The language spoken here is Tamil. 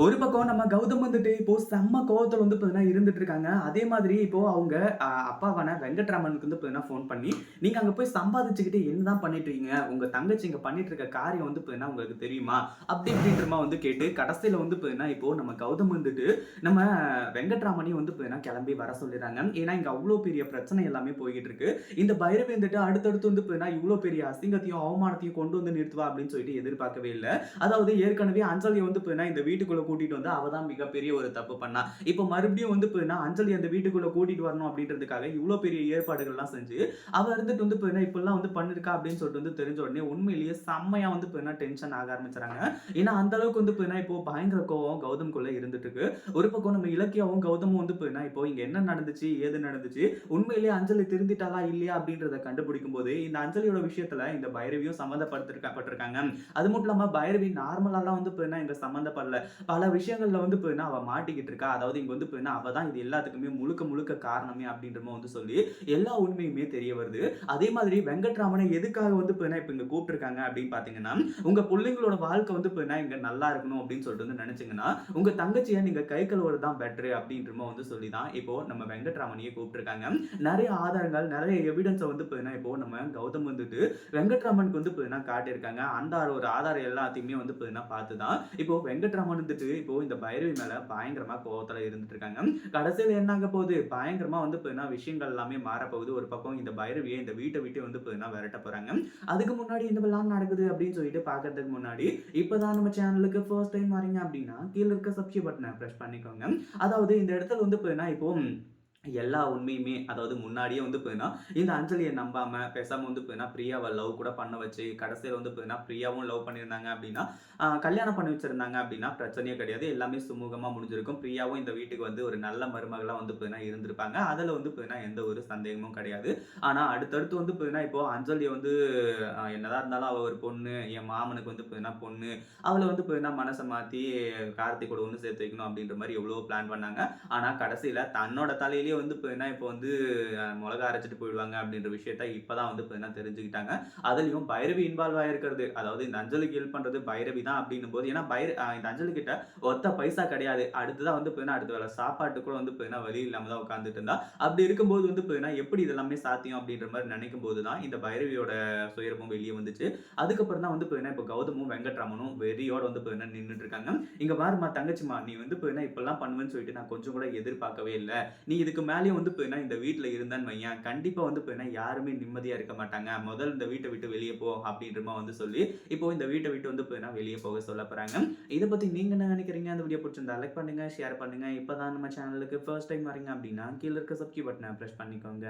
ஒரு பக்கம் நம்ம கௌதம் வந்துட்டு இப்போ செம்ம கோவத்துல வந்து பார்த்தீங்கன்னா இருந்துட்டு இருக்காங்க. அதே மாதிரி இப்போ அவங்க அப்பாவான வெங்கட்ராமனுக்கு வந்து பார்த்தீங்கன்னா ஃபோன் பண்ணி, "நீங்க அங்க போய் சம்பாதிச்சுக்கிட்டு என்னதான் பண்ணிட்டு இருக்கீங்க? உங்க தங்கச்சி இங்க பண்ணிட்டு இருக்க காரியம் வந்து பார்த்தீங்கன்னா உங்களுக்கு தெரியுமா?" அப்படி இப்படின்ற மாரி வந்து கேட்டு கடைசியில வந்து பார்த்தீங்கன்னா இப்போ நம்ம கௌதம் வந்துட்டு நம்ம வெங்கட்ராமனையும் வந்து பார்த்தீங்கன்னா கிளம்பி வர சொல்லிறாங்க. ஏன்னா இங்க அவ்ளோ பெரிய பிரச்சனை எல்லாமே போய்க்கிட்டு இருக்கு. இந்த பைரவி வந்துட்டு அடுத்தடுத்து வந்து பார்த்தீங்கன்னா இவ்ளோ பெரிய அசிங்கத்தையும், அவமானத்தையும் கொண்டு வந்து நிறுத்துவா அப்படின்னு சொல்லிட்டு எதிர்பார்க்கவே இல்ல. அதாவது ஏற்கனவே அஞ்சலிய வந்து பார்த்தீங்கன்னா இந்த வீட்டுக்குள்ள கூட்டிட்டு வந்து அவ தான் மிகப்பெரிய ஒரு தப்பு பண்ணா. இப்போ மறுபடியும் வந்து பார்த்தீங்கன்னா அஞ்சலி அந்த வீட்டுக்குள்ள கூட்டிட்டு வரணும் அப்படின்றதுக்காக இவ்ளோ பெரிய ஏற்பாடுகள்லாம் செஞ்சு, அவ இருந்துட்டு வந்து பார்த்தீங்கன்னா இப்படிலாம் வந்து பண்ணிருக்கா அப்படின்னு சொல்லிட்டு வந்து தெரிஞ்ச உடனே உண்மையிலேயே செம்மையா வந்து பார்த்தீங்கன்னா டென்ஷன் ஆக ஆரம்பிச்சுறாங்க. ஏன்னா அந்த அளவுக்கு வந்து பார்த்தீங்கன்னா இப்போ பயங்கர கோவம் கௌதம்குள்ள இருந்துட்டு இருக்கு. ஒரு பக்கம் நம்ம இலக்கியாவும் கௌதமும் வந்து பார்த்தீங்கன்னா இப்போ இங்க என்ன நடந்துச்சு? ஏது நடந்துச்சு? உண்மையிலேயே அஞ்சலி திருந்திட்டாளா? இல்லையா? அப்படின்றத கண்டுபிடிக்கும் போது இந்த அஞ்சலியோட விஷயத்துல இந்த பைரவியும் பட்டிருக்காங்க. அது மட்டும் இல்லாம பைரவி நார்மலாலாம் வந்து பார்த்தீங்கன்னா இங்க சம்மந்தப்படல. பல விஷயங்கள்ல வந்து பார்த்தீங்கன்னா, அவ மாட்டிக்கிட்டு இருக்கா. அதாவது இங்க வந்து பார்த்தீங்கன்னா, அவ தான் இது எல்லாத்துக்குமே முழுக்க முழுக்க காரணமே அப்படின்ற மாரி வந்து சொல்லி, எல்லா உண்மையுமே தெரிய வருது. அதே மாதிரி வெங்கட்ராமன எதுக்காக வந்து பார்த்தீங்கன்னா, இப்ப இங்க கூப்ட்டுருக்காங்க அப்படின்னு பார்த்தீங்கன்னா, உங்க புள்ளைங்களோட வாழ்க்கை வந்து பார்த்தீங்கன்னா, இங்க நல்லா இருக்கணும் அப்படின்னு சொல்லிட்டு வந்து நெனச்சீங்கன்னா, உங்க தங்கச்சிய நீங்க கை கழுவுறது தான் பெட்டரு அப்படின்ற மாரி வந்து சொல்லி தான், இப்போ நம்ம வெங்கட்ராமனையே கூப்ட்டுருக்காங்க. நெறைய ஆதாரங்கள், நெறைய எவிடன்ஸ வந்து பார்த்தீங்கன்னா, இப்போ நம்ம கௌதம் வந்துட்டு வெங்கட்ராமனுக்கு வந்து பார்த்தீங்கன்னா காட்டியிருக்காங்க. அந்த ஒரு ஆதாரம் எல்லாத்தையுமே வந்து பார்த்தீங்கன்னா பார்த்து தான், இப்போ வெங்கட்ராமன் வந்துட்டு இப்போ இந்த பைரவி மேல பயங்கரமா கோவத்துல இருந்துட்டு இருக்காங்க. கடைசியில என்ன ஆக போகுது? பயங்கரமா வந்து பார்த்தீங்கன்னா விஷயங்கள் எல்லாமே மாறப்போகுது. ஒரு பக்கம் இந்த பைரவிய இந்த வீட்ட விட்டு வந்து பார்த்தீங்கன்னா விரட்ட போறாங்க. அதுக்கு முன்னாடி என்னவெல்லாம் நடக்குது அப்படின்னு சொல்லிட்டு பார்க்கறதுக்கு முன்னாடி, இப்பதான் நம்ம சேனலுக்கு ஃபர்ஸ்ட் டைம் வரீங்க அப்படின்னா, கீழ இருக்க சப்ஸ்கிரைப் பட்டன பிரஸ் பண்ணிக்கோங்க. அதாவது இந்த இடத்துல வந்து பார்த்தீங்கன்னா இப்போ எல்லா உண்மையுமே அதாவது முன்னாடியே வந்து பார்த்தீங்கன்னா, இந்த அஞ்சலிய நம்பாம பேசாம வந்து பார்த்தீங்கன்னா, பிரியாவ லவ் கூட பண்ண வச்சு, கடைசியில வந்து பார்த்தீங்கன்னா, பிரியாவும் லவ் பண்ணியிருந்தாங்க அப்படின்னா, கல்யாணம் பண்ணி வச்சிருந்தாங்க அப்படின்னா பிரச்சனையே கிடையாது. எல்லாமே சுமூகமா முடிஞ்சிருக்கும். பிரியாவும் இந்த வீட்டுக்கு வந்து ஒரு நல்ல மருமகளா வந்து பார்த்தீங்கன்னா இருந்திருப்பாங்க. அதுல வந்து பார்த்தீங்கன்னா, எந்த ஒரு சந்தேகமும் கிடையாது. ஆனா அடுத்தடுத்து வந்து பார்த்தீங்கன்னா, இப்போ அஞ்சலிய வந்து என்னதான் இருந்தாலும் அவ ஒரு பொண்ணு. என் மாமனுக்கு வந்து பார்த்தீங்கன்னா பொண்ணு. அவள வந்து பார்த்தீங்கன்னா மனச மாத்தி கார்த்திக் கூட ஒண்ணு சேர்த்து வைக்கணும் அப்படின்ற மாரி எவ்வளவோ பிளான் பண்ணாங்க. ஆனா கடைசியில தன்னோட தலையிலேயே வந்து பார்த்தீங்கன்னா, இப்போ வந்து மொளகா அரைச்சுட்டு போயிடுவாங்க அப்படின்ற விஷயத்த இப்பதான் வந்து பார்த்தீங்கன்னா தெரிஞ்சுக்கிட்டாங்க. அதுலயும் பைரவி இன்வால்வ் ஆயிருக்கிறது. அதாவது இந்த அஞ்சலிக்கு ஹெல்ப் பண்றது பைரவி தான் அப்படின்னும்போது ஏன்னா இந்த அஞ்சலி கிட்ட ஒத்த பைசா கிடையாது. அடுத்ததா வந்து பார்த்தீங்கன்னா, அடுத்த வேள சாப்பாட்டுக்கு கூட வந்து பார்த்தீங்கன்னா வழி இல்லாம தான் உட்கார்ந்துட்டு இருந்தா. அப்படி இருக்கும்போது வந்து பார்த்தீங்கன்னா, எப்படி இதெல்லாமே சாத்தியம் அப்படின்ற மாரி நினைக்கும்போது தான் இந்த பைரவியோட சுயரூபம் வெளிய வந்துச்சு. அதுக்கப்புறம் தான் வந்து பார்த்தீங்கன்னா, இப்போ கௌதமும், வெங்கட்ராமனும் வெறியோட வந்து பார்த்தீங்கன்னா நின்னுட்டு இருக்காங்க. "இங்க பாரும்மா தங்கச்சிம்மா, நீ வந்து பார்த்தீங்கன்னா இப்படிலாம் பண்ணுவேன்னு சொல்லிட்டு நான் கொஞ்சம் கூட எதிர்பார்க்கவே இல்ல. நீ இதுக்கு மேலயும் வந்து பார்த்தீங்கன்னா, இந்த வீட்ல இருந்தன்னு வையேன், கண்டிப்பா வந்து பார்த்தீங்கன்னா, யாருமே நிம்மதியா இருக்க மாட்டாங்க. முதல்ல இந்த வீட்ட விட்டு வெளிய போ" அப்படின்ற மாரி வந்து சொல்லி, இப்போ இந்த வீட்ட விட்டு வந்து பார்த்தீங்கன்னா, வெளிய போக சொல்ல போறாங்க. இத பத்தி நீங்க என்ன நினைக்கிறீங்க? அந்த வீடியோ புடிச்சிருந்தா லைக் பண்ணுங்க, ஷேர் பண்ணுங்க. இப்ப தான் நம்ம சேனலுக்கு ஃபர்ஸ்ட் டைம் வரீங்க அப்படின்னா, கீழ இருக்க சப்ஸ்கிரைப் பட்டன பிரஸ் பண்ணிக்கோங்க.